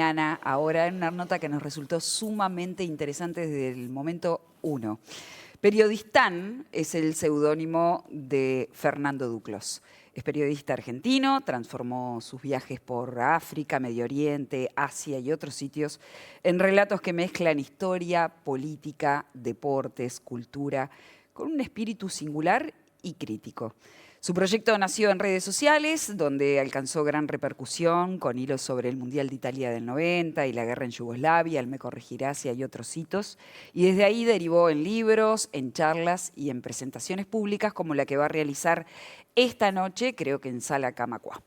Ahora en una nota que nos resultó sumamente interesante desde el momento uno. Periodistán es el seudónimo de Fernando Duclos. Es periodista argentino, transformó sus viajes por África, Medio Oriente, Asia y otros sitios en relatos que mezclan historia, política, deportes, cultura, con un espíritu singular y crítico. Su proyecto nació en redes sociales, donde alcanzó gran repercusión con hilos sobre el Mundial de Italia del 90 y la guerra en Yugoslavia, el Me Corregirás y otros hitos. Y desde ahí derivó en libros, en charlas y en presentaciones públicas como la que va a realizar esta noche, creo que en Sala Camacuá.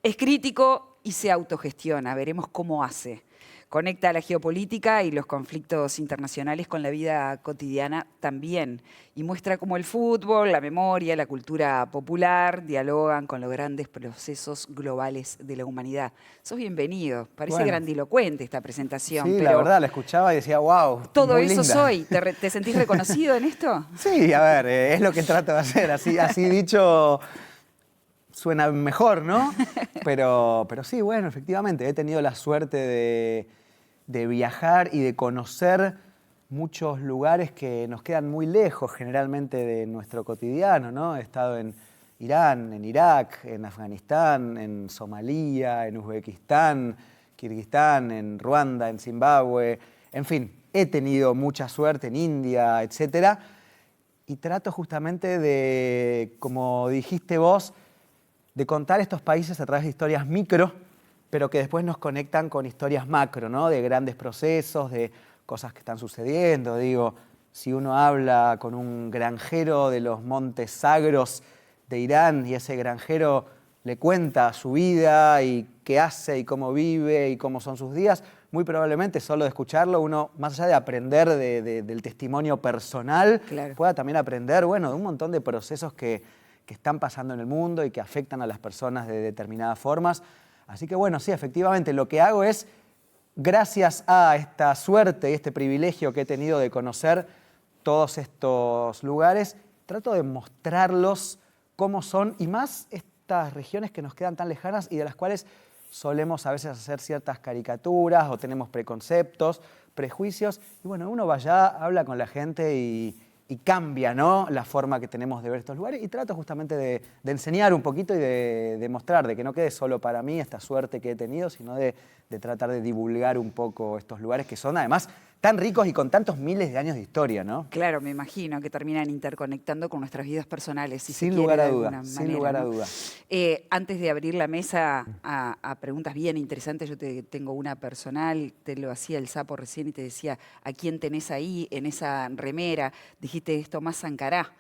Es crítico y se autogestiona, veremos cómo hace. Conecta la geopolítica y los conflictos internacionales con la vida cotidiana también. Y muestra cómo el fútbol, la memoria, la cultura popular dialogan con los grandes procesos globales de la humanidad. Sos bienvenido. Parece grandilocuente esta presentación. Sí, pero la verdad, la escuchaba y decía, wow, todo muy eso linda. soy. ¿Te sentís reconocido en esto? Sí, a ver, es lo que trato de hacer. Así dicho, suena mejor, ¿no? Pero sí, bueno, efectivamente, he tenido la suerte de viajar y de conocer muchos lugares que nos quedan muy lejos generalmente de nuestro cotidiano, ¿no? He estado en Irán, en Irak, en Afganistán, en Somalia, en Uzbekistán, Kirguistán, en Ruanda, en Zimbabue, en fin, he tenido mucha suerte en India, etcétera, y trato justamente de, como dijiste vos, de contar estos países a través de historias micro, pero que después nos conectan con historias macro, ¿no? De grandes procesos, de cosas que están sucediendo. Digo, si uno habla con un granjero de los montes sagros de Irán y ese granjero le cuenta su vida y qué hace y cómo vive y cómo son sus días, muy probablemente solo de escucharlo uno, más allá de aprender del testimonio personal, Claro. pueda también aprender, bueno, de un montón de procesos que están pasando en el mundo y que afectan a las personas de determinadas formas. Así que bueno, sí, efectivamente, lo que hago es, gracias a esta suerte y este privilegio que he tenido de conocer todos estos lugares, trato de mostrarlos cómo son, y más estas regiones que nos quedan tan lejanas y de las cuales solemos a veces hacer ciertas caricaturas o tenemos preconceptos, prejuicios. Y bueno, uno va allá, habla con la gente y cambia, ¿no?, la forma que tenemos de ver estos lugares, y trato justamente de enseñar un poquito y de mostrar, de que no quede solo para mí esta suerte que he tenido, sino de tratar de divulgar un poco estos lugares que son además tan ricos y con tantos miles de años de historia, ¿no? Claro, me imagino que terminan interconectando con nuestras vidas personales, si Sin se quiere, lugar de a alguna duda, manera, sin lugar a ¿no? duda. Antes de abrir la mesa a preguntas bien interesantes, yo tengo una personal, te lo hacía el Sapo recién y te decía, ¿a quién tenés ahí en esa remera? Dijiste esto, Tomás Sankara,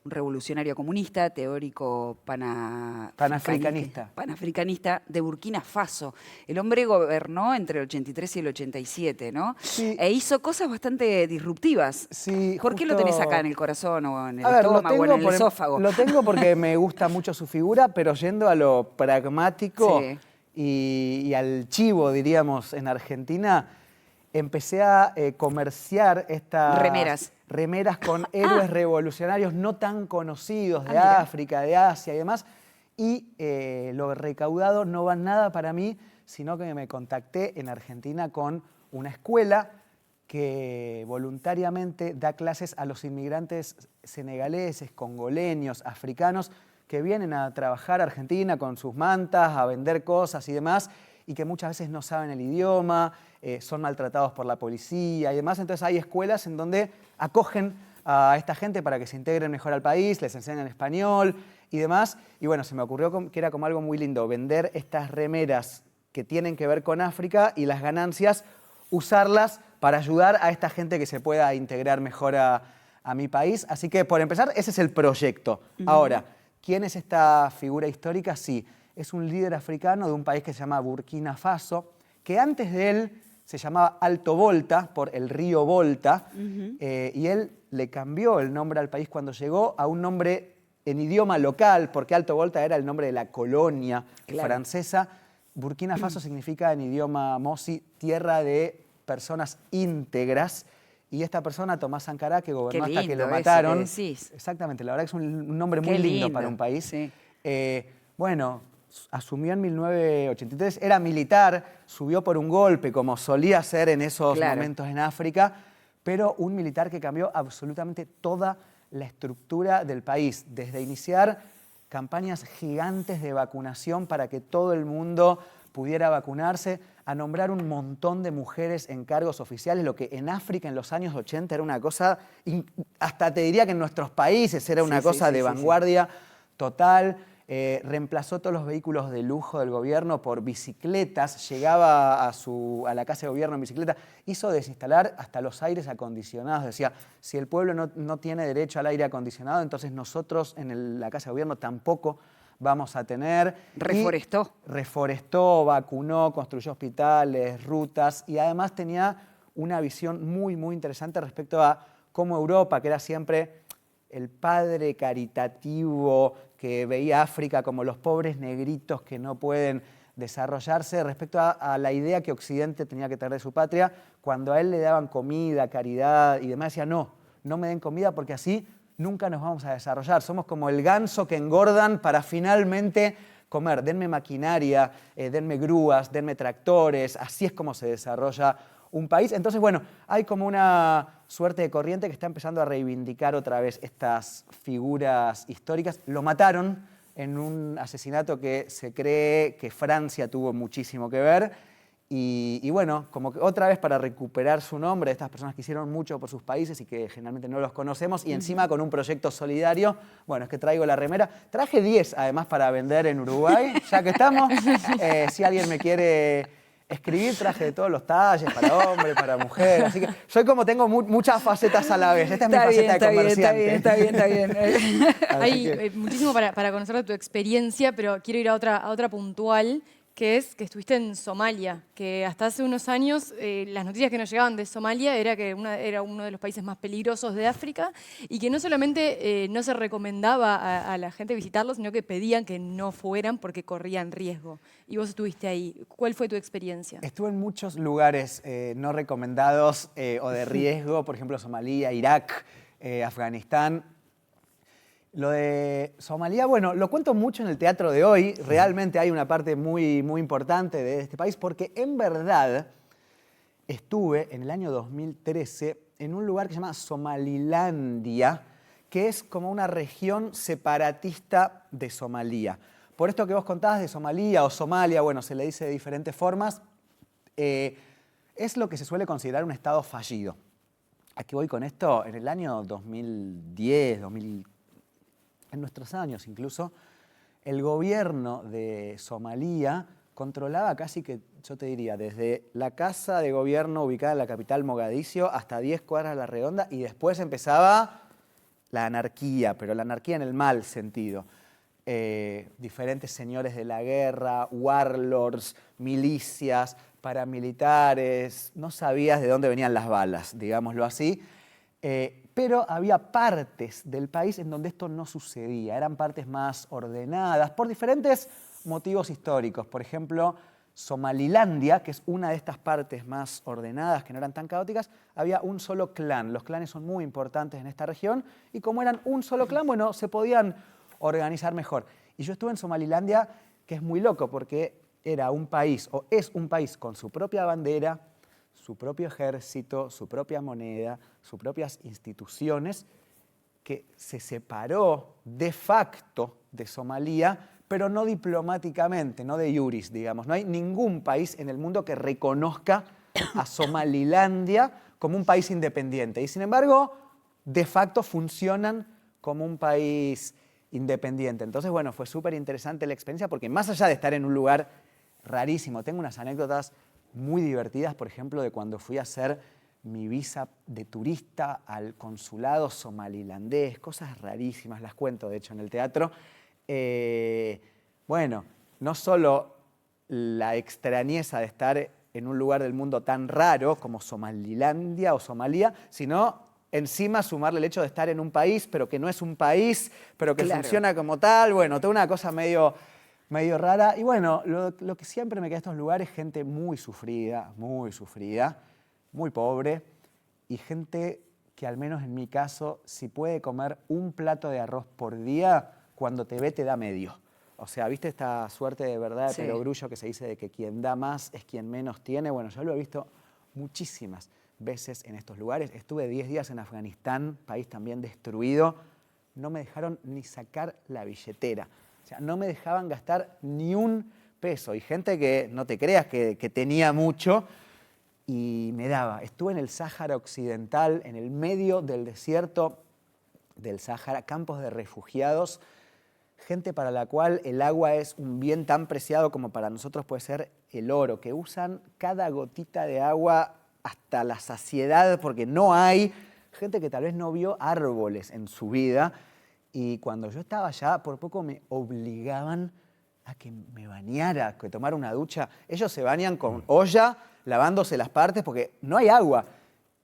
un revolucionario comunista, teórico panafricanista de Burkina Faso. El hombre gobernó entre el 83 y el 87, ¿no? Sí. E hizo cosas bastante disruptivas. Sí, ¿Por qué lo tenés acá en el corazón o en el A ver, estómago o en el esófago? Lo tengo porque me gusta mucho su figura, pero yendo a lo pragmático Sí. y al chivo, diríamos, en Argentina, empecé a comerciar estas remeras con héroes revolucionarios no tan conocidos de África, de Asia y demás, y lo recaudado no va nada para mí, sino que me contacté en Argentina con una escuela que voluntariamente da clases a los inmigrantes senegaleses, congoleños, africanos, que vienen a trabajar a Argentina con sus mantas, a vender cosas y demás, y que muchas veces no saben el idioma, son maltratados por la policía y demás. Entonces hay escuelas en donde acogen a esta gente para que se integren mejor al país, les enseñan español y demás. Y bueno, se me ocurrió que era como algo muy lindo vender estas remeras que tienen que ver con África y las ganancias usarlas para ayudar a esta gente que se pueda integrar mejor a mi país. Así que, por empezar, ese es el proyecto. Ahora, ¿quién es esta figura histórica? Sí, es un líder africano de un país que se llama Burkina Faso, que antes de él se llamaba Alto Volta, por el río Volta, y él le cambió el nombre al país cuando llegó a un nombre en idioma local, porque Alto Volta era el nombre de la colonia francesa. Burkina Faso significa en idioma mosi tierra de personas íntegras, y esta persona, Tomás Sankara, que gobernó hasta que lo mataron. Que decís. Exactamente, la verdad que es un nombre muy Qué lindo lindo para un país. sí. Bueno, asumió en 1983, era militar, subió por un golpe, como solía ser en esos momentos en África, pero un militar que cambió absolutamente toda la estructura del país, desde iniciar campañas gigantes de vacunación para que todo el mundo pudiera vacunarse, a nombrar un montón de mujeres en cargos oficiales, lo que en África en los años 80 era una cosa, hasta te diría que en nuestros países era una cosa de vanguardia total. Reemplazó todos los vehículos de lujo del gobierno por bicicletas, llegaba a la casa de gobierno en bicicleta, hizo desinstalar hasta los aires acondicionados. Decía, si el pueblo no tiene derecho al aire acondicionado, entonces nosotros en la casa de gobierno tampoco vamos a tener. Reforestó. Reforestó, vacunó, construyó hospitales, rutas y además tenía una visión muy, muy interesante respecto a cómo Europa, que era siempre el padre caritativo que veía a África como los pobres negritos que no pueden desarrollarse, respecto a la idea que Occidente tenía que tener de su patria, cuando a él le daban comida, caridad y demás, decía, no me den comida porque así nunca nos vamos a desarrollar. Somos como el ganso que engordan para finalmente comer. Denme maquinaria, denme grúas, denme tractores, así es como se desarrolla un país. Entonces, bueno, hay como una suerte de corriente que está empezando a reivindicar otra vez estas figuras históricas. Lo mataron en un asesinato que se cree que Francia tuvo muchísimo que ver. Y bueno, como que otra vez para recuperar su nombre, estas personas que hicieron mucho por sus países y que generalmente no los conocemos, y encima con un proyecto solidario, bueno, es que traigo la remera. Traje 10 además para vender en Uruguay, ya que estamos. Si alguien me quiere escribir, traje de todos los talles, para hombre, para mujer. Así que soy como tengo muchas facetas a la vez. Esta es mi faceta de comerciante. Está bien. Hay muchísimo para conocer de tu experiencia, pero quiero ir a otra puntual, que es que estuviste en Somalia, que hasta hace unos años las noticias que nos llegaban de Somalia era que era uno de los países más peligrosos de África y que no solamente no se recomendaba a la gente visitarlo, sino que pedían que no fueran porque corrían riesgo. Y vos estuviste ahí. ¿Cuál fue tu experiencia? Estuve en muchos lugares no recomendados o de riesgo, por ejemplo Somalia, Irak, Afganistán. Lo de Somalia, bueno, lo cuento mucho en el teatro de hoy. Realmente hay una parte muy, muy importante de este país porque en verdad estuve en el año 2013 en un lugar que se llama Somalilandia, que es como una región separatista de Somalia. Por esto que vos contabas de Somalia o Somalia, bueno, se le dice de diferentes formas, es lo que se suele considerar un estado fallido. ¿A qué voy con esto? En el año 2010, en nuestros años incluso, el gobierno de Somalia controlaba casi que, yo te diría, desde la casa de gobierno ubicada en la capital Mogadiscio hasta 10 cuadras a la redonda, y después empezaba la anarquía, pero la anarquía en el mal sentido. Diferentes señores de la guerra, warlords, milicias, paramilitares, no sabías de dónde venían las balas, digámoslo así. Pero había partes del país en donde esto no sucedía, eran partes más ordenadas por diferentes motivos históricos. Por ejemplo, Somalilandia, que es una de estas partes más ordenadas, que no eran tan caóticas, había un solo clan. Los clanes son muy importantes en esta región y como eran un solo clan, bueno, se podían organizar mejor. Y yo estuve en Somalilandia, que es muy loco porque era un país, o es un país con su propia bandera, su propio ejército, su propia moneda, sus propias instituciones, que se separó de facto de Somalia, pero no diplomáticamente, no de iuris, digamos. No hay ningún país en el mundo que reconozca a Somalilandia como un país independiente. Y sin embargo, de facto funcionan como un país independiente. Entonces, bueno, fue súper interesante la experiencia porque más allá de estar en un lugar rarísimo, tengo unas anécdotas muy divertidas, por ejemplo, de cuando fui a hacer mi visa de turista al consulado somalilandés, cosas rarísimas, las cuento de hecho en el teatro. Bueno, no solo la extrañeza de estar en un lugar del mundo tan raro como Somalilandia o Somalia, sino encima sumarle el hecho de estar en un país, pero que no es un país, pero que funciona como tal. Bueno, toda una cosa medio rara. Y bueno, lo que siempre me queda de estos lugares, gente muy sufrida, muy pobre, y gente que al menos en mi caso, si puede comer un plato de arroz por día, cuando te ve te da medio. O sea, ¿viste esta suerte de verdad de Sí. perogrullo que se dice de que quien da más es quien menos tiene? Bueno, yo lo he visto muchísimas veces en estos lugares. Estuve 10 días en Afganistán, país también destruido. No me dejaron ni sacar la billetera. O sea, no me dejaban gastar ni un peso. Y gente que no te creas que tenía mucho y me daba. Estuve en el Sáhara Occidental, en el medio del desierto del Sáhara, campos de refugiados, gente para la cual el agua es un bien tan preciado como para nosotros puede ser el oro, que usan cada gotita de agua hasta la saciedad porque no hay. Gente que tal vez no vio árboles en su vida y cuando yo estaba allá por poco me obligaban a que me bañara, que tomara una ducha. Ellos se bañan con olla, lavándose las partes porque no hay agua.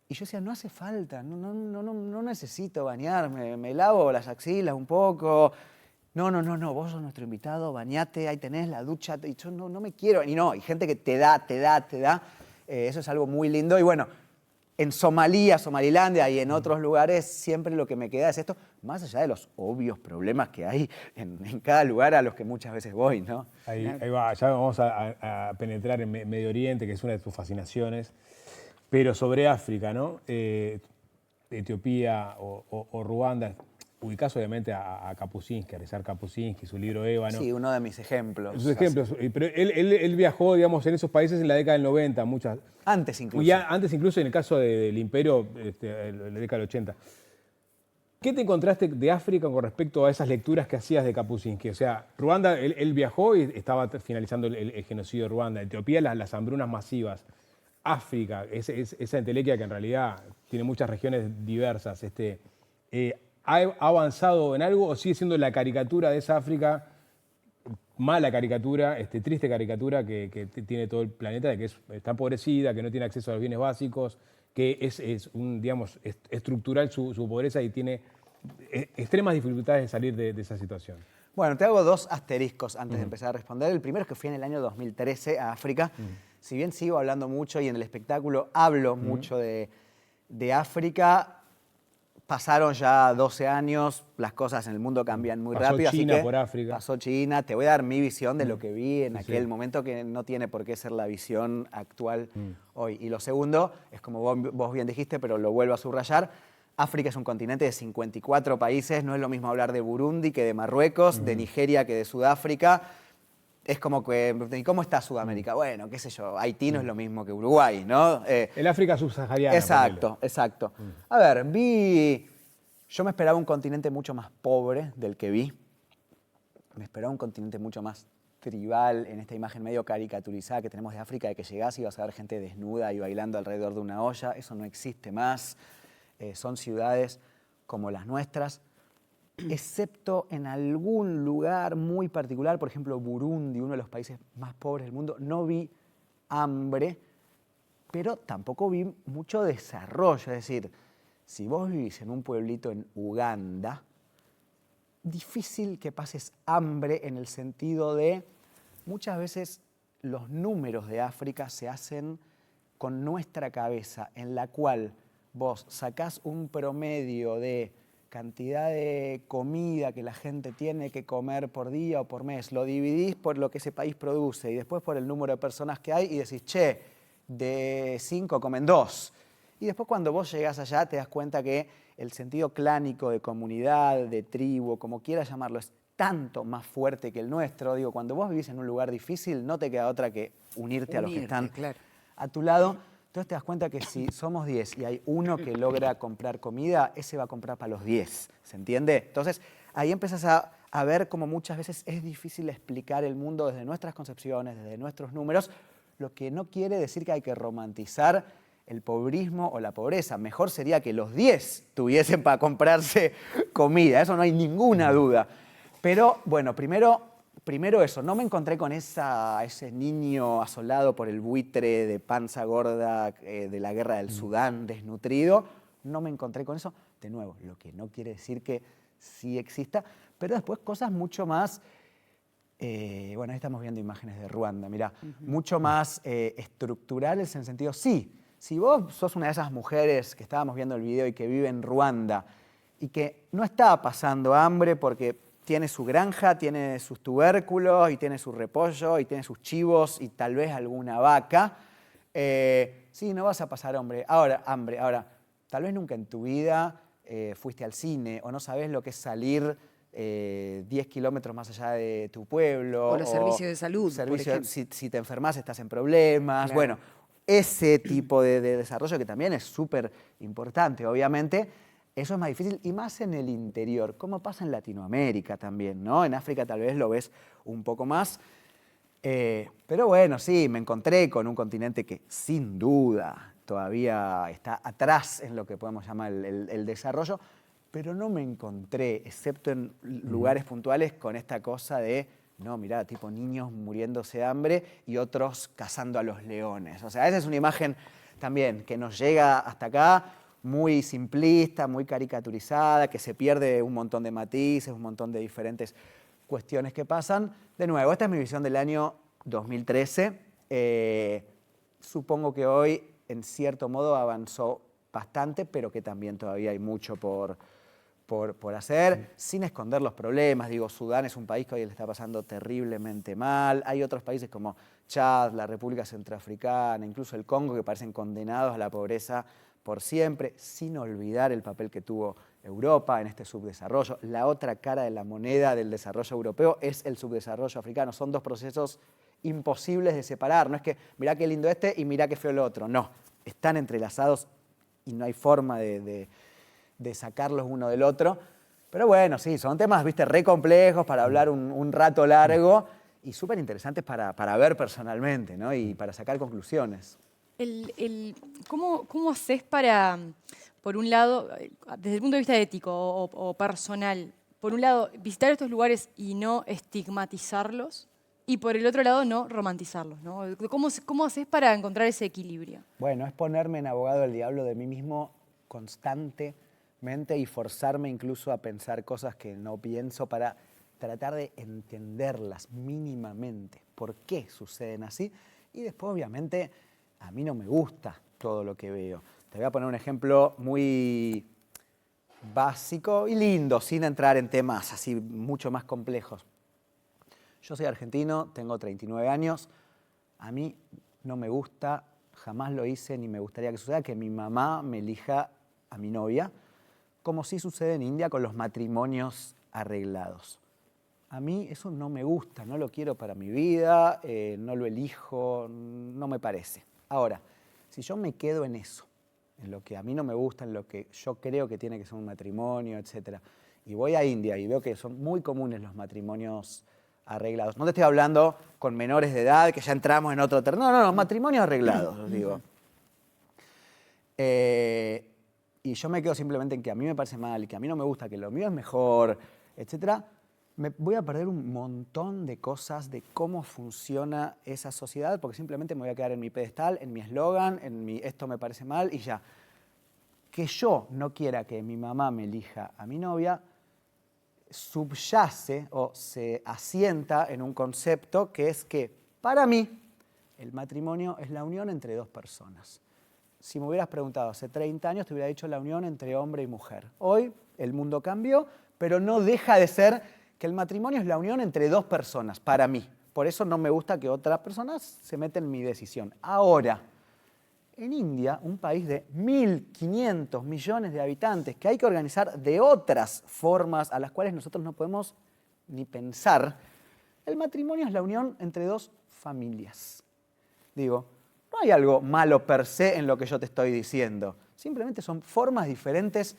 Y yo decía, no hace falta, no necesito bañarme, me lavo las axilas un poco. No, vos sos nuestro invitado, bañate, ahí tenés la ducha. Y yo no me quiero. Y no, hay gente que te da. Eso es algo muy lindo. Y bueno, en Somalia, Somalilandia y en otros lugares siempre lo que me queda es esto, más allá de los obvios problemas que hay en cada lugar a los que muchas veces voy, ¿no? Ahí va, ya vamos a penetrar en Medio Oriente, que es una de tus fascinaciones. Pero sobre África, ¿no? Etiopía o Ruanda, ubicás obviamente a Kapuscinski, a Ryszard Kapuscinski, su libro Ébano. Sí, uno de mis ejemplos. Sus ejemplos. Pero él viajó, digamos, en esos países en la década del 90, muchas. Antes incluso. Ya, antes incluso en el caso del Imperio, en la década del 80. ¿Qué te encontraste de África con respecto a esas lecturas que hacías de Kapuscinski? O sea, Ruanda, él viajó y estaba finalizando el genocidio de Ruanda. Etiopía, las hambrunas masivas. África, esa entelequia que en realidad tiene muchas regiones diversas, ¿ha avanzado en algo o sigue siendo la caricatura de esa África, mala caricatura, triste caricatura que tiene todo el planeta, de que está empobrecida, que no tiene acceso a los bienes básicos, que es digamos, estructural su pobreza y tiene extremas dificultades de salir de esa situación? Bueno, te hago dos asteriscos antes de empezar a responder. El primero es que fui en el año 2013 a África. Si bien sigo hablando mucho y en el espectáculo hablo mucho de África, pasaron ya 12 años, las cosas en el mundo cambian muy Pasó rápido. China así que por África. Pasó China. Te voy a dar mi visión de lo que vi en Sí, aquel sí. momento, que no tiene por qué ser la visión actual hoy. Y lo segundo, es como vos bien dijiste, pero lo vuelvo a subrayar, África es un continente de 54 países, no es lo mismo hablar de Burundi que de Marruecos, de Nigeria que de Sudáfrica. Es como que, ¿y cómo está Sudamérica? Bueno, qué sé yo, Haití no es lo mismo que Uruguay, ¿no? El África subsahariana. Exacto. A ver, yo me esperaba un continente mucho más pobre del que vi. Me esperaba un continente mucho más tribal, en esta imagen medio caricaturizada que tenemos de África, de que llegás y vas a ver gente desnuda y bailando alrededor de una olla. Eso no existe más. Son ciudades como las nuestras, excepto en algún lugar muy particular, por ejemplo Burundi, uno de los países más pobres del mundo. No vi hambre, pero tampoco vi mucho desarrollo. Es decir, si vos vivís en un pueblito en Uganda, difícil que pases hambre en el sentido de muchas veces los números de África se hacen con nuestra cabeza, en la cual vos sacás un promedio de cantidad de comida que la gente tiene que comer por día o por mes, lo dividís por lo que ese país produce y después por el número de personas que hay y decís, che, de 5 comen 2. Y después cuando vos llegás allá te das cuenta que el sentido clánico de comunidad, de tribu, como quieras llamarlo, es tanto más fuerte que el nuestro. Digo, cuando vos vivís en un lugar difícil no te queda otra que unirte a los que están a tu lado. Entonces te das cuenta que si somos 10 y hay uno que logra comprar comida, ese va a comprar para los 10, ¿se entiende? Entonces ahí empiezas a ver cómo muchas veces es difícil explicar el mundo desde nuestras concepciones, desde nuestros números, lo que no quiere decir que hay que romantizar el pobrismo o la pobreza. Mejor sería que los 10 tuviesen para comprarse comida, eso no hay ninguna duda. Pero bueno, primero eso, no me encontré con ese niño asolado por el buitre de panza gorda de la guerra del Sudán, desnutrido. No me encontré con eso. De nuevo, lo que no quiere decir que sí exista, pero después cosas mucho más, bueno, ahí estamos viendo imágenes de Ruanda, mirá, mucho más estructurales en el sentido, sí, si vos sos una de esas mujeres que estábamos viendo el video y que vive en Ruanda y que no está pasando hambre porque tiene su granja, tiene sus tubérculos, y tiene su repollo, y tiene sus chivos, y tal vez alguna vaca. Sí, no vas a pasar hambre. Ahora, tal vez nunca en tu vida fuiste al cine, o no sabes lo que es salir 10 kilómetros más allá de tu pueblo. O los servicios de salud, por ejemplo. Si te enfermas estás en problemas. Claro. Bueno, ese tipo de desarrollo que también es súper importante, obviamente. Eso es más difícil, y más en el interior, como pasa en Latinoamérica también, ¿no? En África tal vez lo ves un poco más. Pero bueno, sí, me encontré con un continente que sin duda todavía está atrás en lo que podemos llamar el desarrollo, pero no me encontré, excepto en lugares puntuales, con esta cosa de, no, mirá, tipo niños muriéndose de hambre y otros cazando a los leones. O sea, esa es una imagen también que nos llega hasta acá, muy simplista, muy caricaturizada, que se pierde un montón de matices, un montón de diferentes cuestiones que pasan. De nuevo, esta es mi visión del año 2013. Supongo que hoy, en cierto modo, avanzó bastante, pero que también todavía hay mucho por hacer, sin esconder los problemas. Digo, Sudán es un país que hoy le está pasando terriblemente mal. Hay otros países como Chad, la República Centroafricana, incluso el Congo, que parecen condenados a la pobreza por siempre, sin olvidar el papel que tuvo Europa en este subdesarrollo. La otra cara de la moneda del desarrollo europeo es el subdesarrollo africano. Son dos procesos imposibles de separar. No es que mirá qué lindo este y mirá qué feo el otro. No, están entrelazados y no hay forma de sacarlos uno del otro. Pero bueno, sí, son temas, viste, re complejos para hablar un rato largo y súper interesantes para ver personalmente, ¿no? Y para sacar conclusiones. ¿Cómo haces para, por un lado, desde el punto de vista ético o personal, por un lado, visitar estos lugares y no estigmatizarlos, y por el otro lado, no romantizarlos, ¿no? ¿Cómo haces para encontrar ese equilibrio? Bueno, es ponerme en abogado del diablo de mí mismo constantemente y forzarme incluso a pensar cosas que no pienso para tratar de entenderlas mínimamente, por qué suceden así. Y después, obviamente, a mí no me gusta todo lo que veo. Te voy a poner un ejemplo muy básico y lindo, sin entrar en temas así mucho más complejos. Yo soy argentino, tengo 39 años. A mí no me gusta, jamás lo hice ni me gustaría que suceda, que mi mamá me elija a mi novia, como sí sucede en India con los matrimonios arreglados. A mí eso no me gusta, no lo quiero para mi vida, no lo elijo, no me parece. Ahora, si yo me quedo en eso, en lo que a mí no me gusta, en lo que yo creo que tiene que ser un matrimonio, etc., y voy a India y veo que son muy comunes los matrimonios arreglados. No te estoy hablando con menores de edad, que ya entramos en otro terreno. No, matrimonios arreglados, os digo. Y yo me quedo simplemente en que a mí me parece mal y que a mí no me gusta, que lo mío es mejor, etc., me voy a perder un montón de cosas de cómo funciona esa sociedad, porque simplemente me voy a quedar en mi pedestal, en mi eslogan, en mi esto me parece mal y ya. Que yo no quiera que mi mamá me elija a mi novia, subyace o se asienta en un concepto que es que, para mí, el matrimonio es la unión entre dos personas. Si me hubieras preguntado hace 30 años, te hubiera dicho la unión entre hombre y mujer. Hoy el mundo cambió, pero no deja de ser que el matrimonio es la unión entre dos personas, para mí. Por eso no me gusta que otras personas se metan en mi decisión. Ahora, en India, un país de 1.500 millones de habitantes, que hay que organizar de otras formas a las cuales nosotros no podemos ni pensar, el matrimonio es la unión entre dos familias. Digo, no hay algo malo per se en lo que yo te estoy diciendo. Simplemente son formas diferentes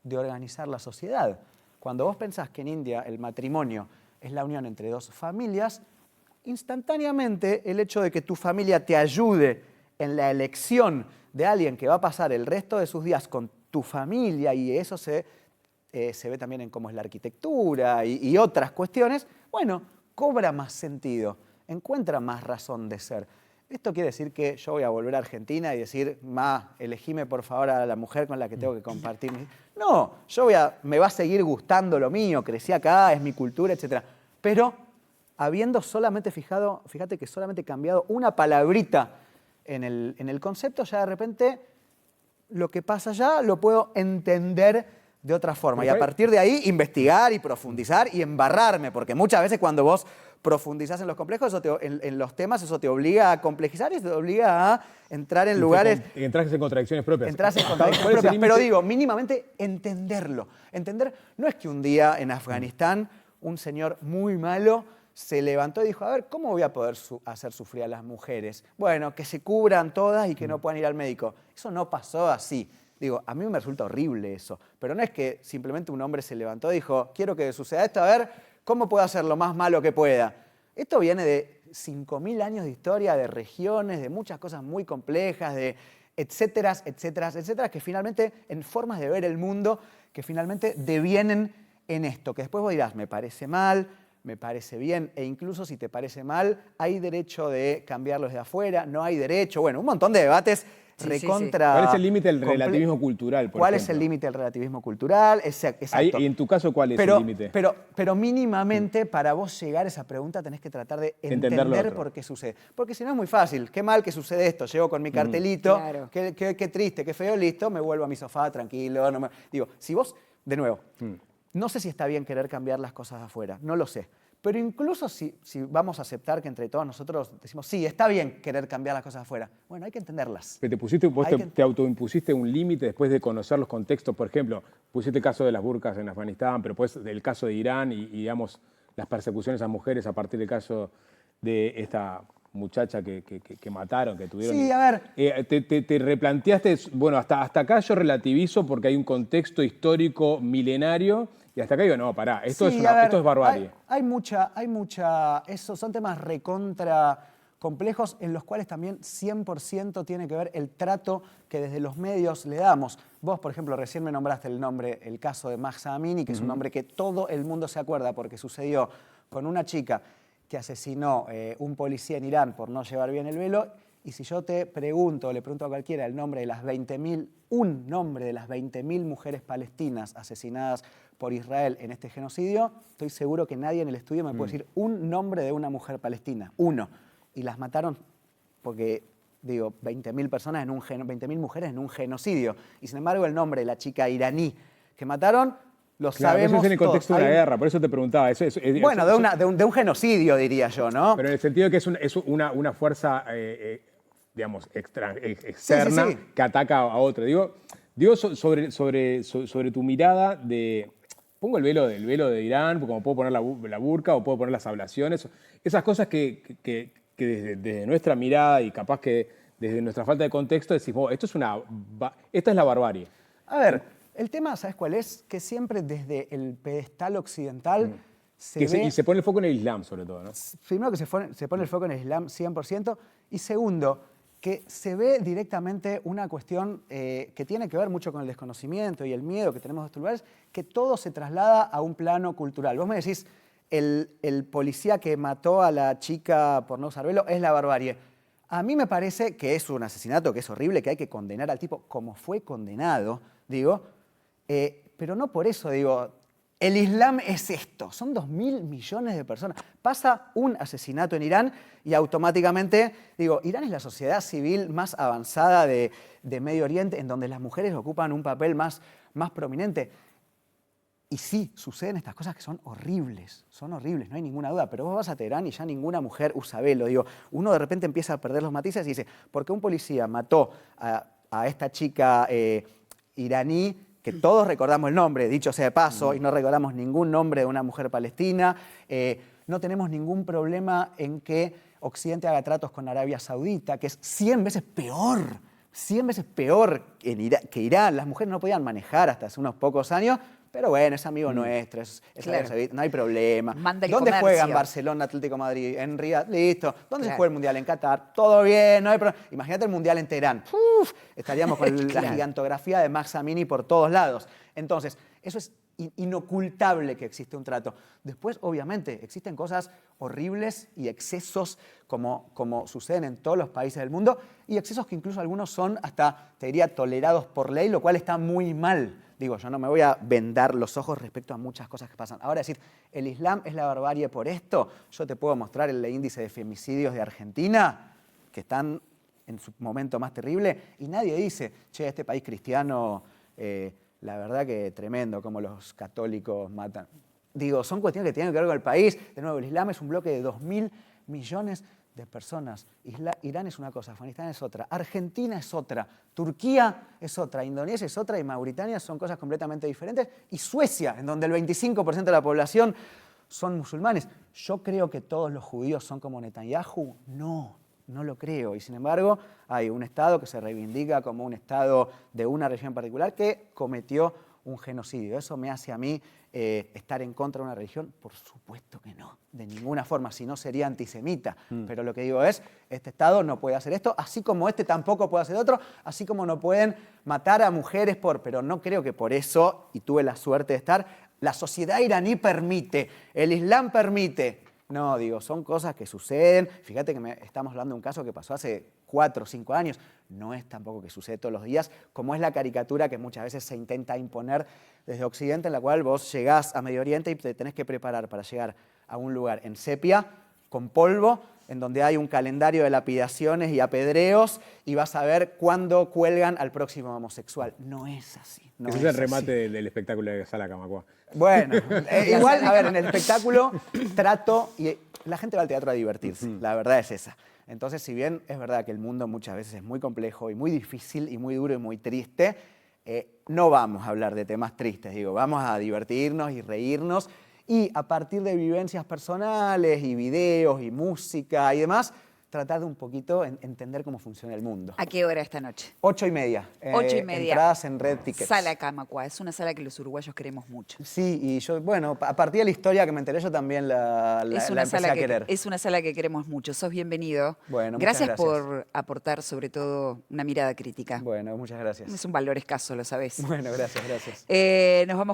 de organizar la sociedad. Cuando vos pensás que en India el matrimonio es la unión entre dos familias, instantáneamente el hecho de que tu familia te ayude en la elección de alguien que va a pasar el resto de sus días con tu familia, y eso se ve también en cómo es la arquitectura y otras cuestiones, bueno, cobra más sentido, encuentra más razón de ser. ¿Esto quiere decir que yo voy a volver a Argentina y decir, elegime por favor a la mujer con la que tengo que compartir? No, me va a seguir gustando lo mío, crecí acá, es mi cultura, etc. Pero habiendo solamente fíjate que solamente cambiado una palabrita en el concepto, ya de repente lo que pasa allá lo puedo entender de otra forma. Y a partir de ahí investigar y profundizar y embarrarme, porque muchas veces cuando vos profundizás en los complejos, en los temas, eso te obliga a complejizar y te obliga a entrar en lugares... Entras en contradicciones propias. Entras en contradicciones propias, pero digo, mínimamente entenderlo. Entender, no es que un día en Afganistán un señor muy malo se levantó y dijo, a ver, ¿cómo voy a poder hacer sufrir a las mujeres? Bueno, que se cubran todas y que no puedan ir al médico. Eso no pasó así. Digo, a mí me resulta horrible eso, pero no es que simplemente un hombre se levantó y dijo, quiero que suceda esto, a ver, ¿cómo puedo hacer lo más malo que pueda? Esto viene de 5.000 años de historia, de regiones, de muchas cosas muy complejas, de etcétera, etcétera, etcétera, que finalmente, en formas de ver el mundo, que finalmente devienen en esto, que después vos dirás, me parece mal, me parece bien, e incluso si te parece mal, hay derecho de cambiarlo desde afuera, no hay derecho, bueno, un montón de debates recontra... ¿Cuál es el límite del relativismo cultural, por ¿Cuál ejemplo? es el límite del relativismo cultural? Exacto. Y en tu caso, ¿cuál es el límite? Pero mínimamente, para vos llegar a esa pregunta, tenés que tratar de entender por qué sucede. Porque si no es muy fácil. Qué mal que sucede esto. Llego con mi cartelito, Claro. qué triste, qué feo, listo, me vuelvo a mi sofá tranquilo. Digo, si vos, de nuevo, no sé si está bien querer cambiar las cosas de afuera, no lo sé. Pero incluso si vamos a aceptar que entre todos nosotros decimos, sí, está bien querer cambiar las cosas afuera, bueno, hay que entenderlas. Pero te autoimpusiste un límite después de conocer los contextos. Por ejemplo, pusiste el caso de las burkas en Afganistán, pero pues el caso de Irán y digamos, las persecuciones a mujeres a partir del caso de esta muchacha que mataron, que tuvieron... Sí, a ver... te replanteaste, bueno, hasta acá yo relativizo porque hay un contexto histórico milenario y hasta acá digo, no, pará, esto es barbarie. Hay mucha... Esos son temas recontra complejos en los cuales también 100% tiene que ver el trato que desde los medios le damos. Vos, por ejemplo, recién me nombraste el caso de Mahsa Amini, que es un nombre que todo el mundo se acuerda porque sucedió con una chica que asesinó un policía en Irán por no llevar bien el velo. Y si yo le pregunto a cualquiera el nombre de las 20.000, un nombre de las 20.000 mujeres palestinas asesinadas por Israel en este genocidio, estoy seguro que nadie en el estudio me puede decir un nombre de una mujer palestina, uno. Y las mataron porque, digo, 20.000 personas 20.000 mujeres en un genocidio. Y sin embargo el nombre de la chica iraní que mataron, lo sabemos eso es en el contexto de una guerra, por eso te preguntaba. Bueno, de un genocidio, diría yo, ¿no? Pero en el sentido de que es una fuerza... digamos, externa, sí. que ataca a otro. Digo sobre tu mirada de... Pongo el velo de Irán, como puedo poner la burka o puedo poner las ablaciones. Esas cosas que desde nuestra mirada y capaz que desde nuestra falta de contexto decimos, esta es la barbarie. A ver, el tema, ¿sabes cuál es? Que siempre desde el pedestal occidental Y se pone el foco en el Islam, sobre todo, ¿no? Primero que se pone el foco en el Islam 100%, y segundo, que se ve directamente una cuestión que tiene que ver mucho con el desconocimiento y el miedo que tenemos de estos lugares, que todo se traslada a un plano cultural. Vos me decís, el policía que mató a la chica por no usar velo es la barbarie. A mí me parece que es un asesinato, que es horrible, que hay que condenar al tipo como fue condenado, digo, pero no por eso, digo, el Islam es esto, son 2.000 millones de personas. Pasa un asesinato en Irán y automáticamente, digo, Irán es la sociedad civil más avanzada de Medio Oriente, en donde las mujeres ocupan un papel más prominente. Y sí, suceden estas cosas que son horribles, no hay ninguna duda, pero vos vas a Teherán y ya ninguna mujer usa velo. Digo, uno de repente empieza a perder los matices y dice, ¿por qué un policía mató a esta chica iraní, que todos recordamos el nombre, dicho sea de paso, y no recordamos ningún nombre de una mujer palestina? No tenemos ningún problema en que Occidente haga tratos con Arabia Saudita, que es 100 veces peor que Irán. Las mujeres no podían manejar hasta hace unos pocos años, pero bueno, es amigo nuestro, es Arabia Saudita, no hay problema. Manda el ¿Dónde comercio. juegan Barcelona, Atlético de Madrid? En Riyadh, listo. ¿Dónde se juega el Mundial? En Qatar. Todo bien, no hay problema. Imagínate el Mundial en Teherán. Estaríamos con la gigantografía de Mahsa Amini por todos lados. Entonces, eso es inocultable que existe un trato. Después, obviamente, existen cosas horribles y excesos como suceden en todos los países del mundo, y excesos que incluso algunos son hasta, te diría, tolerados por ley, lo cual está muy mal. Digo, yo no me voy a vendar los ojos respecto a muchas cosas que pasan. Ahora decir, el Islam es la barbarie por esto, yo te puedo mostrar el índice de femicidios de Argentina, que están en su momento más terrible, y nadie dice, che, este país cristiano la verdad que tremendo cómo los católicos matan. Digo, son cuestiones que tienen que ver con el país. De nuevo, el Islam es un bloque de 2.000 millones de personas. Irán es una cosa, Afganistán es otra, Argentina es otra, Turquía es otra, Indonesia es otra y Mauritania son cosas completamente diferentes. Y Suecia, en donde el 25% de la población son musulmanes. ¿Yo creo que todos los judíos son como Netanyahu? No, no lo creo. Y sin embargo, hay un Estado que se reivindica como un Estado de una región particular que cometió un genocidio. ¿Eso me hace a mí estar en contra de una religión? Por supuesto que no, de ninguna forma, si no sería antisemita. Pero lo que digo es, este Estado no puede hacer esto, así como este tampoco puede hacer otro, así como no pueden matar a mujeres pero no creo que por eso, y tuve la suerte de estar, la sociedad iraní permite, el Islam permite. No, digo, son cosas que suceden. Fíjate que estamos hablando de un caso que pasó hace 4 o 5 años. No es tampoco que sucede todos los días, como es la caricatura que muchas veces se intenta imponer desde Occidente, en la cual vos llegás a Medio Oriente y te tenés que preparar para llegar a un lugar en sepia, con polvo, en donde hay un calendario de lapidaciones y apedreos, y vas a ver cuándo cuelgan al próximo homosexual. No es así. No Ese es el remate del espectáculo de Sala Camacuá. Bueno, igual, a ver, en el espectáculo trato, y la gente va al teatro a divertirse, la verdad es esa. Entonces, si bien es verdad que el mundo muchas veces es muy complejo y muy difícil y muy duro y muy triste, no vamos a hablar de temas tristes, digo, vamos a divertirnos y reírnos y a partir de vivencias personales y videos y música y demás, tratar de un poquito entender cómo funciona el mundo. ¿A qué hora esta noche? 8:30. 8:30. Entradas en Red Tickets. Sala Camacuá, es una sala que los uruguayos queremos mucho. Sí, y yo, bueno, a partir de la historia que me enteré, yo también la empecé a querer. Es una sala que queremos mucho. Sos bienvenido. Bueno, gracias muchas gracias por aportar, sobre todo, una mirada crítica. Bueno, muchas gracias. Es un valor escaso, lo sabés. Bueno, gracias. Nos vamos